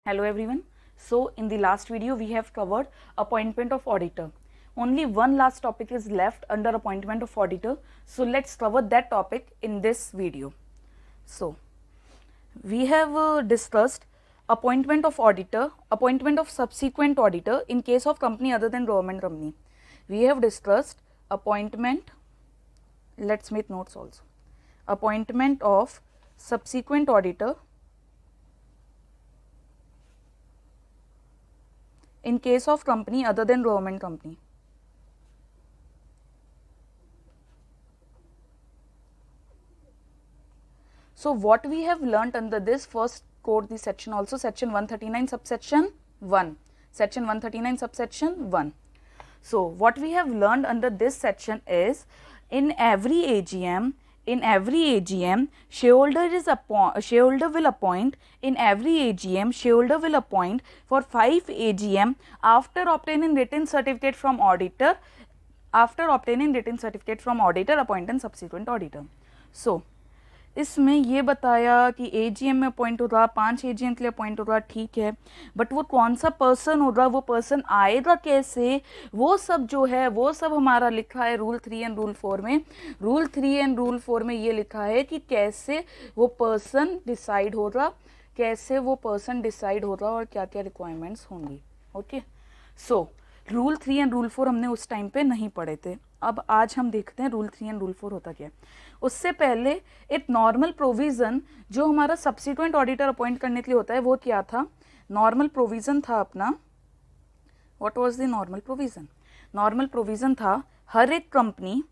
Hello everyone. So in the last video we have covered appointment of auditor. Only one last topic is left under appointment of auditor. So let's cover that topic in this video. So we have discussed appointment of auditor, appointment of subsequent auditor in case of company other than government company. We have discussed appointment, let's make notes also, appointment of subsequent auditor in case of company other than government company. So what we have learnt under this, first quote the section also, section 139 subsection 1, section 139 subsection 1. So what we have learned under this section is in every AGM, shareholder will appoint in every AGM, shareholder will appoint for 5 AGM after obtaining written certificate from auditor, appoint and subsequent auditor. So इसमें ये बताया कि AGM में appoint होगा, 5 AGM के लिए appoint होगा, ठीक है, बट वो कौन सा पर्सन होगा, वो पर्सन आएगा कैसे, वो सब जो है वो सब हमारा लिखा है रूल 3 एंड रूल 4 में. रूल 3 एंड रूल 4 में ये लिखा है कि कैसे वो पर्सन डिसाइड होगा, और क्या क्या रिक्वायरमेंट्स होंगी. Okay, so rule 3 and rule 4 हमने उस टाइम पे नहीं पढ़े थे. अब आज हम देखते हैं रूल 3 एंड रूल 4 होता क्या है. उससे पहले एक नॉर्मल प्रोविज़न जो हमारा सब्सिक्वेंट ऑडिटर अपॉइंट करने के लिए होता है वो क्या था. नॉर्मल प्रोविज़न था अपना, what was the normal provision. Normal provision था हर एक कंपनी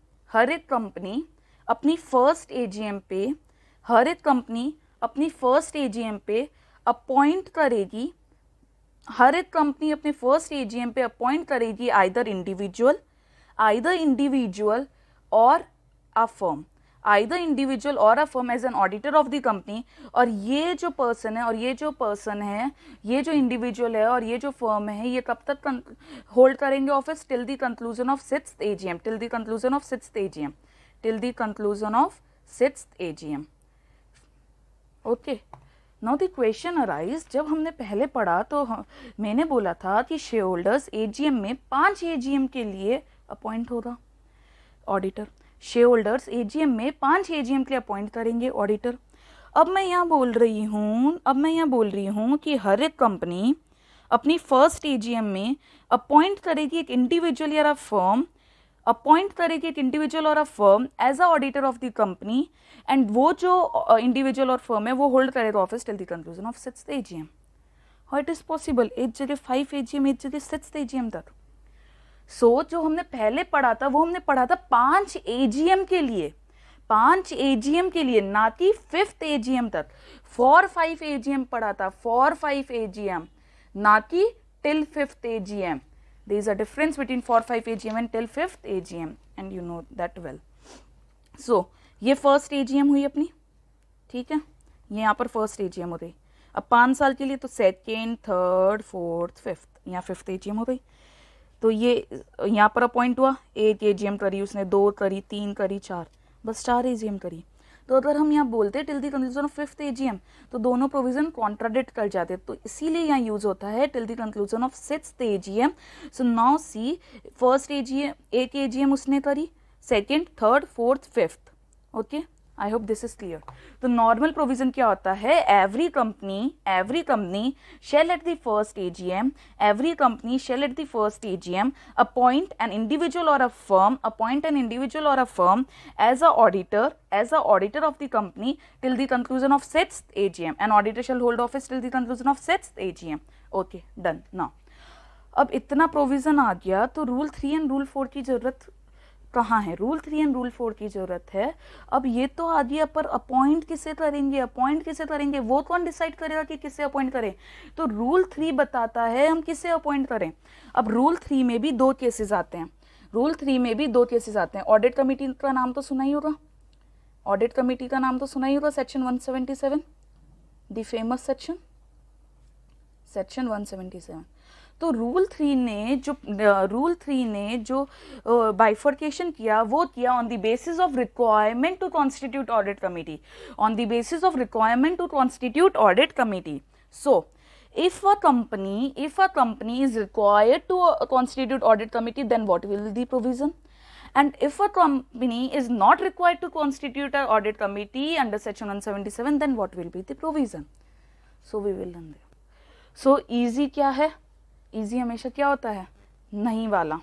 अपनी फर्स्ट एजीएम पे, अपॉइंट करेगी, हर एक कंपनी अपने फर्स्ट एजीएम पे अपॉइंट करेगी आइदर इंडिविजुअल और a firm, as an auditor of the company. और ये जो पर्सन है, ये जो इंडिविजुअल है और ये जो फर्म है, ये कब तक होल्ड करेंगे office, till the conclusion of sixth AGM. Okay, now the question arise. जब हमने पहले पढ़ा तो मैंने बोला था कि शेयर होल्डर्स एजीएम में 5 एजीएम के लिए अपॉइंट होगा ऑडिटर. शेयर होल्डर्स एजीएम में 5 एजीएम के लिए अपॉइंट करेंगे ऑडिटर. अब मैं यहाँ बोल रही हूँ कि हर एक कंपनी अपनी फर्स्ट एजीएम में अपॉइंट करेगी एक इंडिविजुअल या firm, as a auditor of the company, and वो जो इंडिविजुअल और फर्म है वो होल्ड करेगा office till the conclusion of sixth AGM. How it is possible, एक जगह 5 एजीएम, एक जगह सिक्स्थ एजीएम तक. सो जो हमने पहले पढ़ा था वो हमने पढ़ा था 5 एजीएम के लिए, ना कि 5th एजीएम तक. फॉर 5 एजीएम पढ़ा था, ना कि till 5th AGM. there is a difference between for 5 AGM and till 5th AGM and you know that well. So ये फर्स्ट एजीएम हुई अपनी, ठीक है, ये यहाँ पर फर्स्ट एजीएम हो गई. अब 5 साल के लिए तो सेकेंड, थर्ड, फोर्थ, फिफ्थ, यहाँ 5th एजीएम हो गई. तो ये यहाँ पर अपॉइंट हुआ, 1 एजीएम करी उसने, 2 करी, 3 करी, 4, बस 4 एजीएम करी. तो अगर हम यहाँ बोलते till the conclusion of 5th AGM तो दोनों प्रोविजन कॉन्ट्राडिक्ट कर जाते, तो इसीलिए यहाँ यूज होता है till the conclusion of 6th AGM. So now see, first AGM 1 AGM उसने करी, second, third, fourth, fifth. Okay, I hope this is clear. तो नॉर्मल प्रोविजन क्या होता है, every company shall at the first AGM appoint an individual और a firm as a auditor of the company till the conclusion of 6th AGM. An auditor shall hold office till the conclusion of 6th AGM. Okay, done. Now अब इतना provision आ गया तो rule 3 and rule 4 की जरूरत कहाँ है. Rule 3 and rule 4 की जरूरत है. अब ये तो आ गया, पर अपॉइंट किसे करेंगे, वो कौन डिसाइड करेगा कि किसे अपॉइंट करें. तो रूल 3 बताता है हम किसे अपॉइंट करें. अब रूल 3 में भी 2 केसेस आते हैं. ऑडिट कमेटी का नाम तो सुना ही होगा, सेक्शन 177, द फेमस सेक्शन 177. तो रूल 3 ने जो बाइफर्केशन किया वो किया on the basis of requirement to constitute audit committee. So If a company is required to constitute audit committee, then what will be the provision? And if a company is not required to constitute an audit committee under section 177, then what will be the provision? So we will learn there. So easy क्या है? Easy हमेशा क्या होता है? नहीं वाला.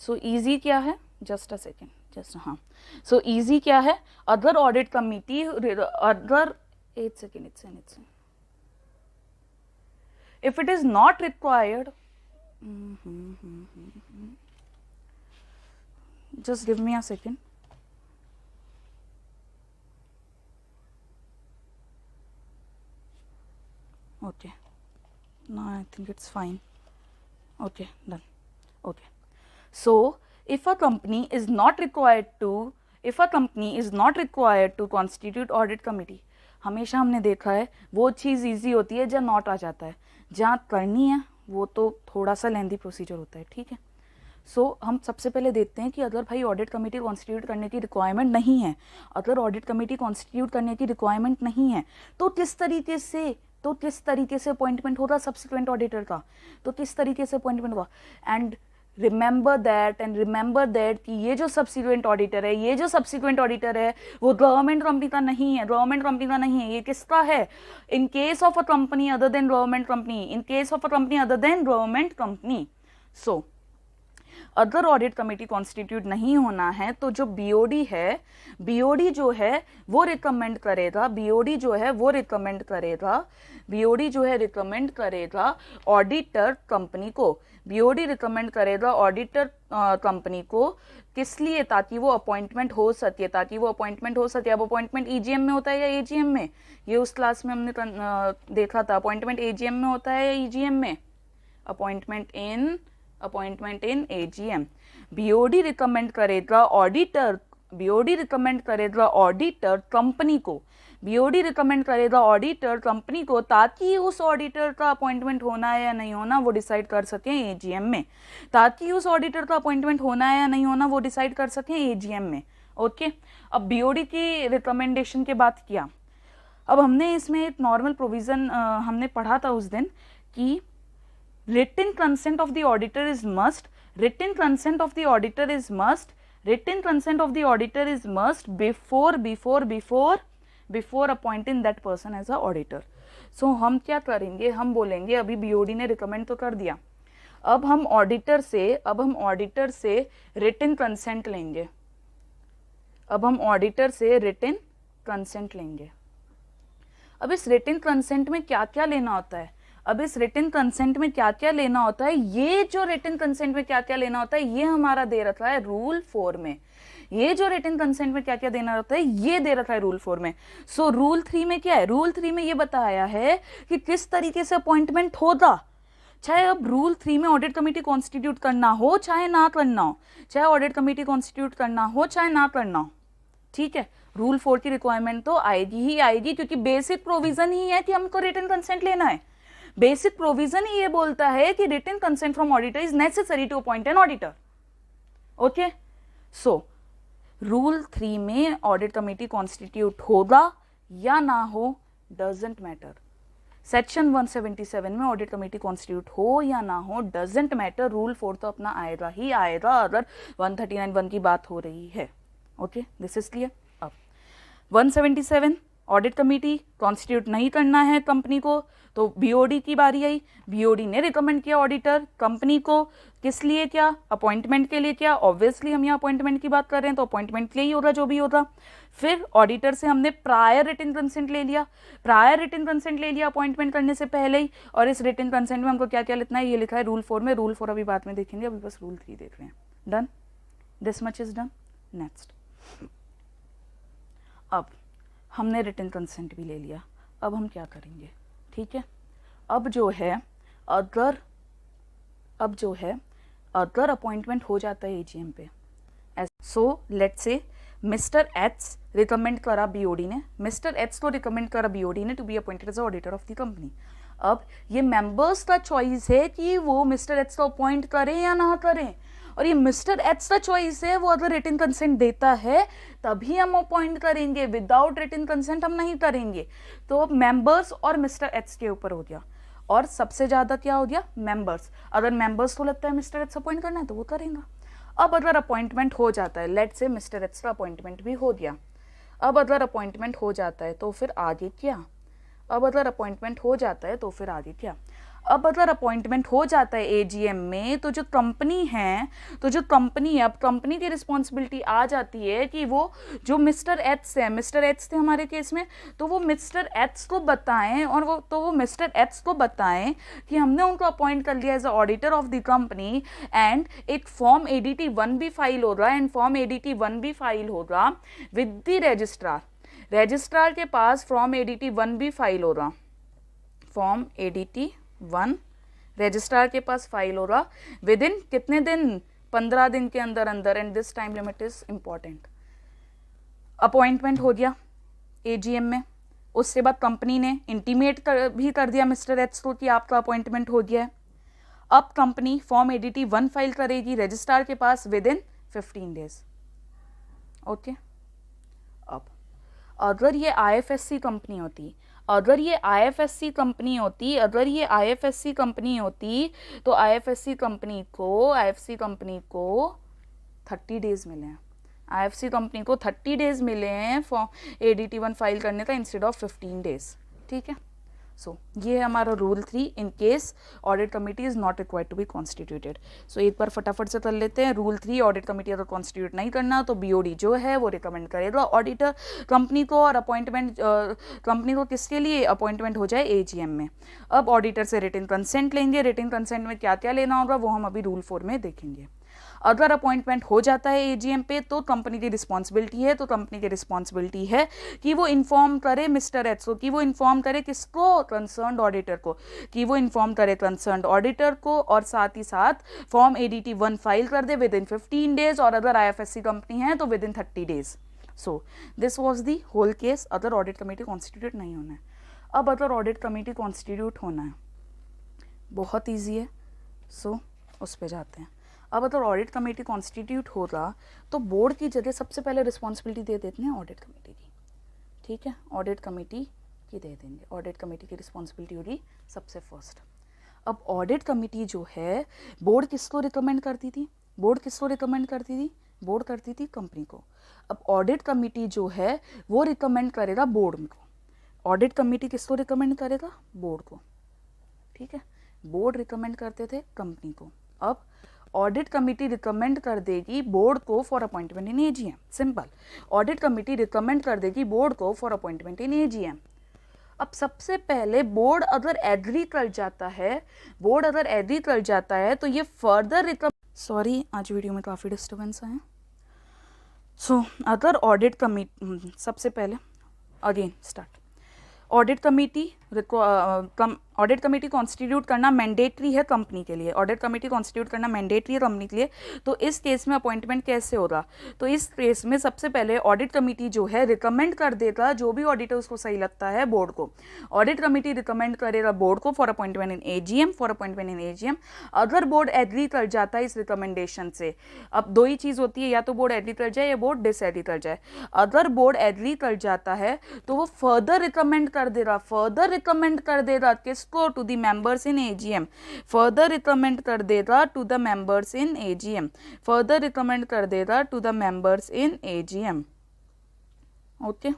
So easy क्या है? Just a second. हाँ. So easy क्या है? Other audit committee, other 8 seconds. If it is not required, just give me a second. Okay, now I think it's fine. Okay, done. Okay, so if a company is not required to constitute audit committee, हमेशा हमने देखा है वो चीज़ easy होती है जहाँ not आ जाता है, जहाँ करनी है वो तो थोड़ा सा लेंदी प्रोसीजर होता है. ठीक है. सो हम सबसे पहले देखते हैं कि अगर भाई ऑडिट कमेटी कॉन्स्टिट्यूट करने की रिक्वायरमेंट नहीं है, अगर ऑडिट कमेटी कॉन्स्टिट्यूट करने की रिक्वायरमेंट नहीं है तो किस तरीके से अपॉइंटमेंट होगा सब्सिक्वेंट ऑडिटर का, तो किस तरीके से अपॉइंटमेंट होगा. एंड रिमेंबर दैट कि ये जो सब्सिक्वेंट ऑडिटर है वो गवर्नमेंट कंपनी का नहीं है, ये किसका है? In case of a company other than government company, so अगर ऑडिट कमेटी कॉन्स्टिट्यूट नहीं होना है तो जो बीओडी जो है वो रिकमेंड करेगा ऑडिटर कंपनी को, किस लिए? ताकि वो अपॉइंटमेंट हो सके. अब अपॉइंटमेंट ईजीएम में होता है या एजीएम में? ये उस क्लास में हमने देखा था. अपॉइंटमेंट एजीएम में होता है या ईजीएम में? अपॉइंटमेंट इन एजीएम. बीओडी रिकमेंड करेगा ऑडिटर कंपनी को ताकि उस ऑडिटर का अपॉइंटमेंट होना है या नहीं होना वो डिसाइड कर सकें एजीएम में. ओके. अब बीओडी की रिकमेंडेशन के बाद क्या? अब हमने इसमें एक नॉर्मल प्रोविजन हमने पढ़ा था उस दिन कि written consent of the auditor is must before appointing that person as a auditor. So हम क्या करेंगे? हम बोलेंगे अभी बीओडी ने रिकमेंड तो कर दिया, अब हम ऑडिटर से रिटन कंसेंट लेंगे. अब इस रिटन कंसेंट में क्या क्या लेना होता है? ये जो रिटन कंसेंट में क्या क्या लेना होता है ये हमारा दे रखा है रूल 4 में. ये जो रिटन कंसेंट में क्या क्या देना होता है ये दे रखा है रूल 4 में. सो रूल 3 में क्या है? रूल 3 में ये बताया है कि किस तरीके से अपॉइंटमेंट होगा, चाहे अब रूल 3 में ऑडिट कमेटी कॉन्स्टिट्यूट करना हो चाहे ना करना हो, ठीक है. रूल 4 की रिक्वायरमेंट तो आएगी क्योंकि बेसिक प्रोविजन ही है कि हमको रिटन कंसेंट लेना है. बेसिक प्रोविजन ही ये बोलता है कि written consent from auditor is necessary to appoint an auditor. Okay. So rule 3 में ऑडिट कमेटी कॉन्स्टिट्यूट होगा या ना हो डजंट मैटर. सेक्शन 177 में ऑडिट कमेटी कॉन्स्टिट्यूट हो या ना हो डजंट मैटर. रूल 4 तो अपना आएगा ही आएगा अगर 139(1) की बात हो रही है. Okay, this is clear. अब 177 ऑडिट कमेटी कॉन्स्टिट्यूट नहीं करना है कंपनी को, तो बीओडी की बारी आई. बीओडी ने रिकमेंड किया ऑडिटर कंपनी को, किस लिए? क्या? अपॉइंटमेंट के लिए. क्या? ऑब्वियसली हम यहाँ अपॉइंटमेंट की बात कर रहे हैं तो अपॉइंटमेंट के लिए ही होगा जो भी होगा. फिर ऑडिटर से हमने प्रायर रिटन कंसेंट ले लिया अपॉइंटमेंट करने से पहले ही. और इस रिटन कंसेंट में हमको क्या क्या लिखना है ये लिखा है रूल 4 में. रूल 4 अभी बाद में देखेंगे, अभी बस रूल 3 देख रहे हैं. Done, this much is done. Next, अब हमने रिटन कंसेंट भी ले लिया. अब हम क्या करेंगे? ठीक है. अब जो है अगर अपॉइंटमेंट हो जाता है एजीएम पे, so let's say mister H recommend करा बीओडी ने, to be appointed as auditor of the company. अब ये मेंबर्स का चॉइस है कि वो मिस्टर एच को अपॉइंट करें या ना करें. और ये मिस्टर एच का चॉइस है, वो अगर रिटन कंसेंट देता है तभी हम अपॉइंट करेंगे, विदाउट रिटन कंसेंट हम नहीं करेंगे। तो मेंबर्स और मिस्टर एच के ऊपर हो गया, और सबसे ज़्यादा क्या हो गया, मेंबर्स। अगर मेंबर्स को लगता है मिस्टर एच अपॉइंट करना है तो वो करेगा। अब अगर अपॉइंटमेंट हो जाता है, लेट से मिस्टर एच का अपॉइंटमेंट भी हो गया, अब अगर अपॉइंटमेंट हो जाता है तो फिर आगे क्या, अब अगर अपॉइंटमेंट हो जाता है तो फिर आगे क्या, अब अगर अपॉइंटमेंट हो जाता है एजीएम में, तो जो कंपनी है, अब कंपनी की रिस्पॉन्सिबिलिटी आ जाती है कि वो जो मिस्टर एच है, मिस्टर एच थे हमारे केस में, तो वो मिस्टर एच को बताएं, और वो मिस्टर एच को बताएं कि हमने उनको अपॉइंट कर लिया as a auditor of the company, and एक फॉर्म एडीटी 1 भी फाइल होगा, एंड फॉर्म एडीटी 1 भी फाइल होगा विद द रजिस्ट्रार। रजिस्ट्रार के पास फॉर्म एडीटी 1 भी फाइल होगा, फॉर्म एडीटी 1 रजिस्ट्रार के पास फाइल होगा विद इन कितने दिन, 15 दिन के अंदर अंदर, and this time limit is important. Appointment हो गया एजीएम में, उसके बाद कंपनी ने इंटीमेट भी कर दिया मिस्टर एच को कि आपका अपॉइंटमेंट हो गया है। अब कंपनी फॉर्म एडीटी 1 फाइल करेगी रजिस्ट्रार के पास विद इन 15 डेज। ओके, अब अगर ये आईएफएससी कंपनी होती, अगर ये आईएफएससी कंपनी होती, अगर ये आईएफएससी कंपनी होती, तो आईएफएससी कंपनी को 30 डेज मिले हैं, आईएफएससी कंपनी को 30 डेज मिले हैं फॉर्म एडीटी 1 फाइल करने का इंस्टेड ऑफ 15 डेज। ठीक है, सो ये है हमारा rule 3 in case audit committee is not required to be constituted. So एक बार फटाफट से कर लेते हैं। रूल 3, ऑडिट कमेटी अगर कॉन्स्टिट्यूट नहीं करना तो बीओडी जो है वो रिकमेंड करेगा ऑडिटर कंपनी को, और अपॉइंटमेंट कंपनी को किसके लिए, अपॉइंटमेंट हो जाए एजीएम में। अब ऑडिटर से रिटन कंसेंट लेंगे, रिटन कंसेंट में क्या क्या लेना होगा वो हम अभी रूल 4 में देखेंगे। अगर अपॉइंटमेंट हो जाता है एजीएम पे तो कंपनी की रिस्पॉन्सिबिलिटी है, तो कंपनी की रिस्पॉन्सिबिलिटी है कि वो इन्फॉर्म करे मिस्टर एच को, कि वो इन्फॉर्म करे किसको, कंसर्न्ड ऑडिटर को, कि वो इन्फॉर्म करे कंसर्न्ड ऑडिटर को, और साथ ही साथ फॉर्म एडीटी 1 फाइल कर दे विद इन 15 डेज, और अगर आईएफएससी कंपनी है तो within 30 days. So this was the whole case अगर ऑडिट कमेटी कॉन्स्टिट्यूट नहीं होना है। अब अगर ऑडिट कमेटी कॉन्स्टिट्यूट होना है, बहुत ईजी है, सो उस पर जाते हैं। अब अगर ऑडिट कमेटी कॉन्स्टिट्यूट होगा तो बोर्ड की जगह सबसे पहले रिस्पॉन्सिबिलिटी दे देते हैं ऑडिट कमेटी की। ठीक है, ऑडिट कमेटी की दे देंगे, ऑडिट कमेटी की रिस्पॉन्सिबिलिटी होगी सबसे फर्स्ट। अब ऑडिट कमेटी जो है बोर्ड किसको रिकमेंड करती थी, बोर्ड किसको रिकमेंड करती थी, बोर्ड करती थी कंपनी को। अब ऑडिट कमेटी जो है वो रिकमेंड करेगा बोर्ड को, ऑडिट कमेटी किसको रिकमेंड करेगा, बोर्ड को। ठीक है, बोर्ड रिकमेंड करते थे कंपनी को, अब ऑडिट कमेटी रिकमेंड कर देगी बोर्ड को for appointment in AGM. Simple, audit committee recommend कर देगी बोर्ड को फॉर अपॉइंटमेंट इन एजीएम। अब सबसे पहले बोर्ड अगर एग्री कर जाता है, बोर्ड अगर एग्री कर जाता है तो ये फर्दर सॉरी आज वीडियो में काफ़ी डिस्टर्बेंस है। सो अगर ऑडिट कमेटी, सबसे पहले again start, audit committee constitute करना मैंडेटरी है कंपनी के लिए, ऑडिट कमेटी कॉन्स्टिट्यूट करना मैंडेटरी है कंपनी के लिए। तो इस केस में अपॉइंटमेंट कैसे होगा, तो इस केस में सबसे पहले ऑडिट कमेटी जो है रिकमेंड कर देगा जो भी ऑडिटर उसको सही लगता है बोर्ड को, ऑडिट कमेटी रिकमेंड करेगा बोर्ड को for appointment in AGM, for appointment in AGM. अगर बोर्ड एग्री कर जाता है इस रिकमेंडेशन से, अब दो ही चीज़ होती है, या तो बोर्ड एग्री कर जाए या बोर्ड डिसएग्री कर जाए। अगर बोर्ड एग्री कर जाता है तो वो फर्दर रिकमेंड कर देगा, फर्दर रिकमेंड कर देगा किसको, to the members in AGM, further recommend कर देगा to the members in AGM, further recommend कर देगा to the members in AGM. Okay,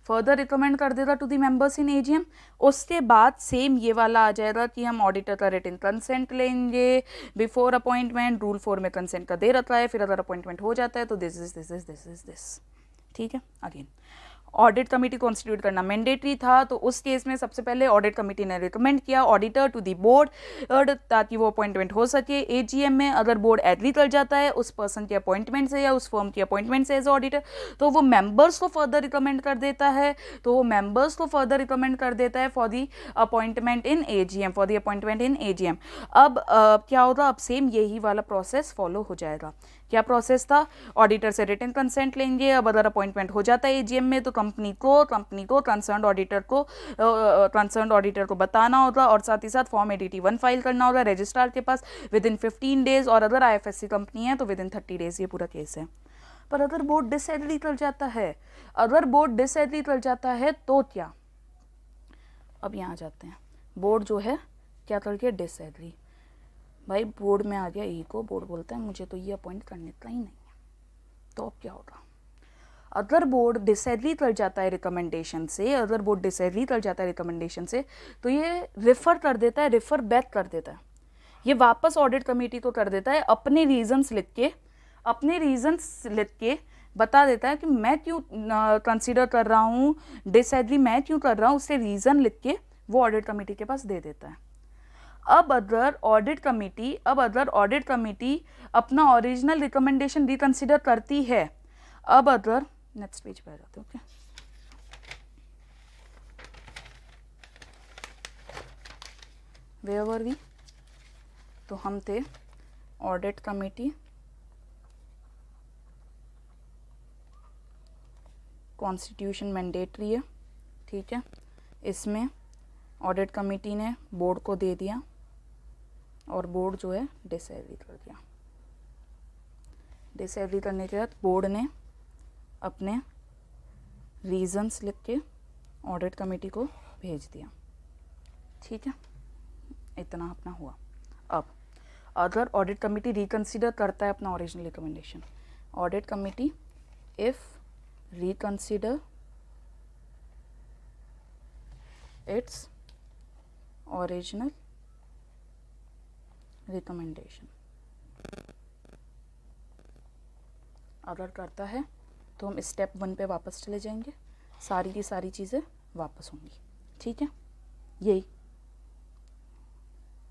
further recommend कर देगा to the members in AGM. उसके बाद सेम ये वाला आ जाएगा कि हम ऑडिटर का रिटन कंसेंट लेंगे बिफोर अपॉइंटमेंट, रूल 4 में कंसेंट का दे रखा है, फिर अगर अपॉइंटमेंट हो जाता है तो दिस। ठीक है, अगेन ऑडिट कमेटी कॉन्स्टिट्यूट करना मैंडेटरी था, तो उस केस में सबसे पहले ऑडिट कमेटी ने रिकमेंड किया ऑडिटर टू दी बोर्ड ताकि वो अपॉइंटमेंट हो सके एजीएम में। अगर बोर्ड एग्री कर जाता है उस पर्सन के अपॉइंटमेंट से या उस फर्म की अपॉइंटमेंट से एज ऑडिटर, तो वो मेंबर्स को फर्दर रिकमेंड कर देता है, for the appointment in AGM, अब क्या होगा, अब सेम यही वाला प्रोसेस फॉलो हो जाएगा। क्या प्रोसेस था, ऑडिटर से रिटन कंसेंट लेंगे। अब अगर अपॉइंटमेंट हो जाता है एजीएम में तो कंपनी को कंसर्न ऑडिटर को बताना होगा और साथ ही साथ फॉर्म 81 फाइल करना होगा रजिस्ट्रार के पास विद इन 15 डेज, और अगर आईएफएससी कंपनी है तो विद इन 30 डेज। ये पूरा केस है। पर अगर बोर्ड डिसएग्री कर जाता है, अगर बोर्ड डिसएग्री कर जाता है तो क्या, अब यहाँ जाते हैं। बोर्ड जो है क्या कर गया, डिसएग्री। भाई बोर्ड में आ गया ईको, बोर्ड बोलता है मुझे तो ये अपॉइंट करने का ही नहीं है, तो अब क्या होगा। अगर बोर्ड डिसएग्री कर जाता है रिकमेंडेशन से, अगर बोर्ड डिसएग्री कर जाता है रिकमेंडेशन से, तो ये रेफर कर देता है, रेफर बैक कर देता है, ये वापस ऑडिट कमेटी को कर देता है, अपने रीजंस लिख के बता देता है कि मैं क्यों कंसीडर कर रहा हूँ, डिसएग्री मैं क्यों कर रहा हूँ, उससे रीज़न लिख के वो ऑडिट कमेटी के पास दे देता है। अब अगर ऑडिट कमेटी अपना ओरिजिनल रिकमेंडेशन रिकंसिडर करती है, अब अगर नेक्स्ट पेज पे आ जाते हैं, ओके, वेयर वर वी, तो हम थे ऑडिट कमेटी, कॉन्स्टिट्यूशन मैंडेटरी है, ठीक है, इसमें ऑडिट कमेटी ने बोर्ड को दे दिया और बोर्ड जो है डिसएग्री कर दिया। डिसएग्री करने के बाद बोर्ड ने अपने रीजंस लिख के ऑडिट कमेटी को भेज दिया, ठीक है, इतना अपना हुआ। अब अगर ऑडिट कमेटी रिकंसिडर करता है अपना original recommendation, audit committee if reconsider its original recommendation, अगर करता है तो हम स्टेप 1 पे वापस चले जाएंगे, सारी की सारी चीज़ें वापस होंगी, ठीक है। यही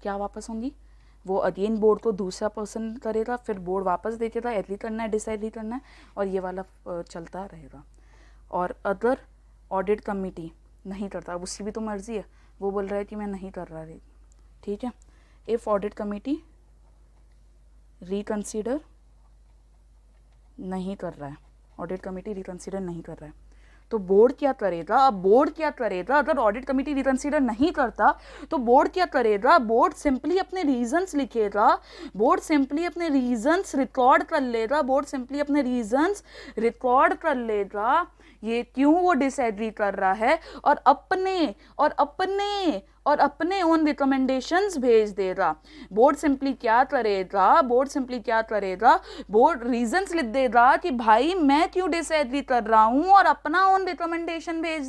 क्या वापस होंगी, वो अगेन बोर्ड को दूसरा पर्सन करेगा, फिर बोर्ड वापस देखेगा एग्री करना है डिसएग्री करना है, और ये वाला चलता रहेगा। और अगर ऑडिट कमेटी नहीं करता, उसकी भी तो मर्जी है, वो बोल रहा है कि मैं नहीं कर रहा है, ठीक है। इफ़ ऑडिट कमेटी रिकंसीडर नहीं कर रहा है, ऑडिट कमेटी रिकंसीडर नहीं कर रहा है, तो बोर्ड क्या करेगा। अब बोर्ड क्या करेगा, अगर ऑडिट कमेटी रिकंसीडर नहीं करता तो बोर्ड क्या करेगा, बोर्ड सिंपली अपने रीजंस लिखेगा, बोर्ड सिंपली अपने रीजंस रिकॉर्ड कर लेगा, बोर्ड सिंपली अपने रीजंस रिकॉर्ड कर लेगा ये क्यों वो डिसएग्री कर रहा है, और अपने ओन रिकमेंडेशंस भेज देगा। बोर्ड सिंपली क्या करेगा, बोर्ड रीजंस लिख देगा कि भाई मैं क्यों डिसएग्री कर रहा हूं, और अपना ओन रिकमेंडेशन भेज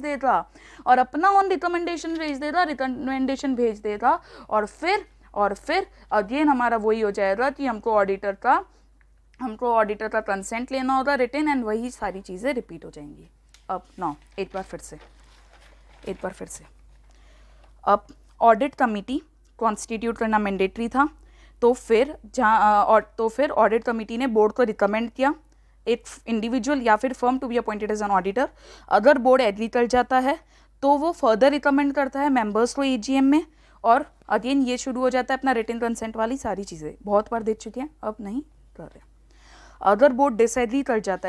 देगा, रिकमेंडेशन भेज देगा, और फिर अगेन हमारा वही हो जाएगा कि हमको ऑडिटर का कंसेंट लेना होगा रिटन, एंड वही सारी चीज़ें रिपीट हो जाएंगी। अब नाउ एक बार फिर से अब ऑडिट कमेटी कॉन्स्टिट्यूट करना मैंडेटरी था, तो फिर ऑडिट कमेटी ने बोर्ड को रिकमेंड किया एक इंडिविजुअल या फिर firm to be appointed as an auditor. अगर बोर्ड एग्री कर जाता है तो वो फर्दर रिकमेंड करता है मेंबर्स को एजीएम में, और अगेन ये शुरू हो जाता है अपना रिटन कंसेंट वाली सारी चीज़ें, बहुत बार दे चुके हैं, अब नहीं कर रहे। अगर बोर्ड डिसएग्री कर जाता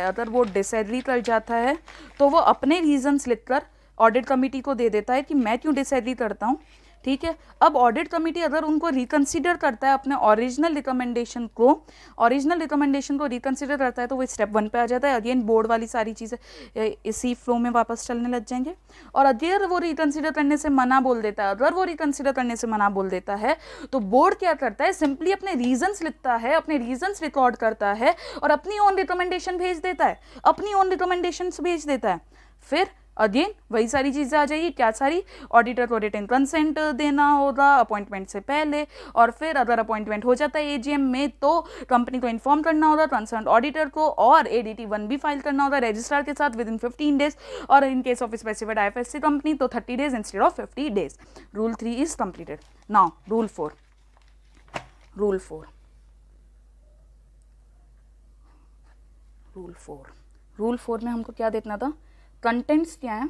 है तो वो अपने रीजंस लिखकर ऑडिट कमेटी को दे देता है कि मैं क्यों डिसएग्री करता हूँ, ठीक है। अब ऑडिट कमेटी अगर उनको रिकंसीडर करता है अपने ओरिजिनल रिकमेंडेशन को रिकंसीडर करता है, तो वो स्टेप 1 पे आ जाता है। अगेन बोर्ड वाली सारी चीज़ें इसी फ्लो में वापस चलने लग जाएंगे। और अगर वो रिकंसीडर करने से मना बोल देता है, तो बोर्ड क्या करता है, सिंपली अपने रीजंस लिखता है, अपने रीजंस रिकॉर्ड करता है और अपनी ओन रिकमेंडेशन भेज देता है। फिर अगेन वही सारी चीज़ें आ जाएगी, क्या सारी, ऑडिटर को रिटन कंसेंट देना होगा अपॉइंटमेंट से पहले, और फिर अगर अपॉइंटमेंट हो जाता है एजीएम में तो कंपनी को इन्फॉर्म करना होगा कंसर्न ऑडिटर को, और ADT-1 भी फाइल करना होगा रजिस्ट्रार के साथ विद इन 15 डेज, और इन case of specified IFSC company तो 30 days instead of 50 days. Rule 3 is completed. Now rule 4 में हमको क्या देखना था, कंटेंट्स क्या हैं,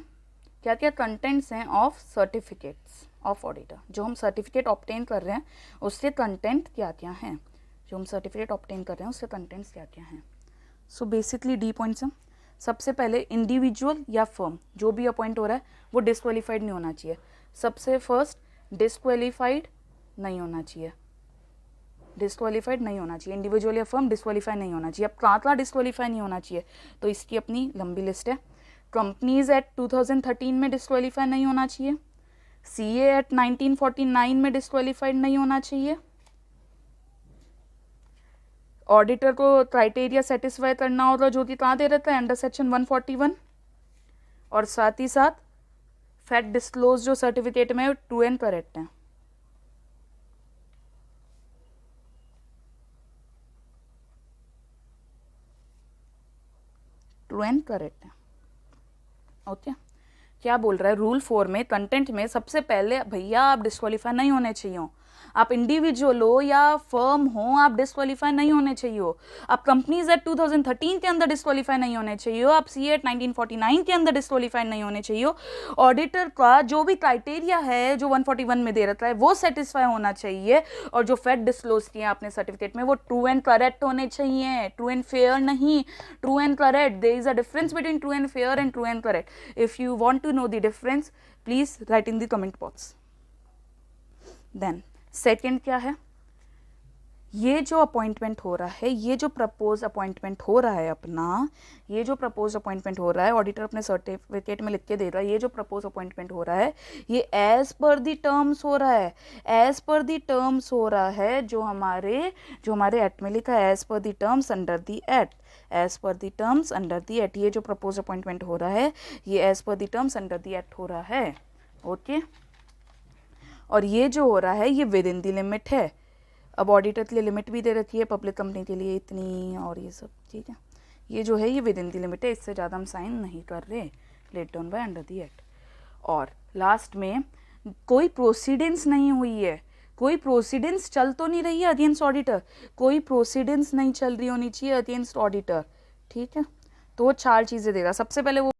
क्या कंटेंट्स हैं ऑफ सर्टिफिकेट्स ऑफ ऑडिटर, जो हम सर्टिफिकेट ऑब्टेन कर रहे हैं उससे कंटेंट क्या क्या हैं, जो हम सर्टिफिकेट ऑब्टेन कर रहे हैं उसके कंटेंट्स क्या क्या हैं। सो बेसिकली डी पॉइंट्स हैं। सबसे पहले इंडिविजुअल या फर्म जो भी अपॉइंट हो रहा है वो डिस्क्वालीफाइड नहीं होना चाहिए। सबसे फर्स्ट डिस्क्वालीफाइड नहीं होना चाहिए, डिस्क्वालीफाइड नहीं होना चाहिए, इंडिविजुअल या फर्म डिस्क्वालीफाई नहीं होना चाहिए। अब कहाँ डिस्क्वालीफाई नहीं होना चाहिए, तो इसकी अपनी लंबी लिस्ट है। कंपनीज एक्ट 2013 में डिस्क्वालीफाई नहीं होना चाहिए, सीए एक्ट 1949 में डिस्क्वालीफाइड नहीं होना चाहिए, ऑडिटर को क्राइटेरिया सेटिस्फाई करना होगा जो कि कहाँ दे रहता है अंडर सेक्शन 141, और साथ ही साथ फैक्ट डिस्क्लोज जो सर्टिफिकेट में ट्रू एंड करेक्ट है। ट्रू एंड करेक्ट है। ओके क्या बोल रहा है रूल 4 में कंटेंट में सबसे पहले भैया आप डिस्क्वालीफाई नहीं होने चाहिए हो, आप इंडिविजुअल हो या फर्म हो आप डिस्क्वालीफाई नहीं होने चाहिए हो, आप कंपनीज एक्ट 2013 के अंदर डिस्क्वालीफाई नहीं होने चाहिए हो, आप सी एक्ट 1949 के अंदर डिस्क्वालीफाई नहीं होने चाहिए हो, ऑडिटर का जो भी क्राइटेरिया है जो 141 में दे रखा है वो सेटिस्फाई होना चाहिए, और जो फैक्ट डिस्क्लोज किया आपने सर्टिफिकेट में वो ट्रू एंड करेक्ट होने चाहिए, ट्रू एंड फेयर नहीं, true and correct. There is a difference between true and fair and true and correct. If you want to know the difference please write in the comment box. Then second क्या है, ये जो appointment हो रहा है, ये जो propose appointment हो रहा है अपना, ये जो प्रपोज अपॉइंटमेंट हो रहा है ऑडिटर अपने सर्टिफिकेट में लिख के दे रहा है, ये जो प्रपोज अपॉइंटमेंट हो रहा है ये एज पर दी टर्म्स हो रहा है, एज पर दी टर्म्स हो रहा है जो हमारे एक्ट में लिखा है, as per the terms under the act, as per the terms under the act. ये जो प्रपोज अपॉइंटमेंट हो रहा है ये as per the terms under the act हो रहा है। ओके और ये जो हो रहा है ये विद इन दी लिमिट है। अब ऑडिटर के लिए लिमिट भी दे रखी है, पब्लिक कंपनी के लिए इतनी और ये सब, ठीक है। ये जो है ये विद इन दी लिमिट है, इससे ज़्यादा हम साइन नहीं कर रहे, laid down by under the act. और लास्ट में कोई प्रोसीडेंस नहीं हुई है, कोई प्रोसीडेंस चल तो नहीं रही है अगेंस्ट ऑडिटर, कोई प्रोसीडेंस नहीं चल रही होनी चाहिए अगेंस्ट ऑडिटर, ठीक है। तो वो 4 चीज़ें देगा। सबसे पहले वो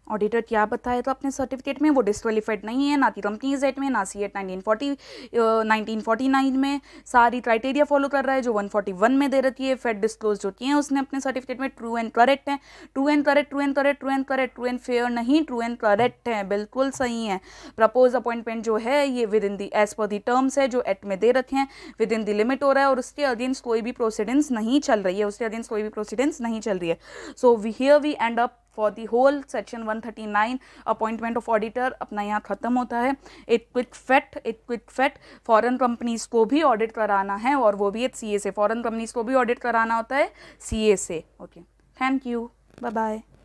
ऑडिटर क्या बताया था अपने सर्टिफिकेट में, वो डिस्क्वालीफाइड नहीं है, ना कि कंपनीज एक्ट में, ना सी एक्ट 1949 में, सारी क्राइटेरिया फॉलो कर रहा है जो 141 में दे रखी है, फैक्ट डिस्क्लोज जो किए हैं उसने अपने सर्टिफिकेट में ट्रू एंड करेक्ट है, true and correct, true and correct, true and correct, true and fair नहीं, ट्रू एंड करेक्ट है, बिल्कुल सही है। प्रपोज अपॉइंटमेंट जो है ये with in the as per the terms है जो एक्ट में दे रखे हैं, विद इन दी लिमिट हो रहा है और उसके अगेंस्ट कोई भी प्रोसीडेंस नहीं चल रही है, उसके अगेंस्ट कोई भी प्रोसीडेंस नहीं चल रही है। So here we end up for the whole section 139 appointment of auditor अपना यहाँ खत्म होता है। एक क्विक फैक्ट, फॉरेन कंपनीज को भी ऑडिट कराना है और वो भी एक सीए से, फॉरेन कंपनीज को भी ऑडिट कराना होता है सीए से। Okay thank you, bye bye.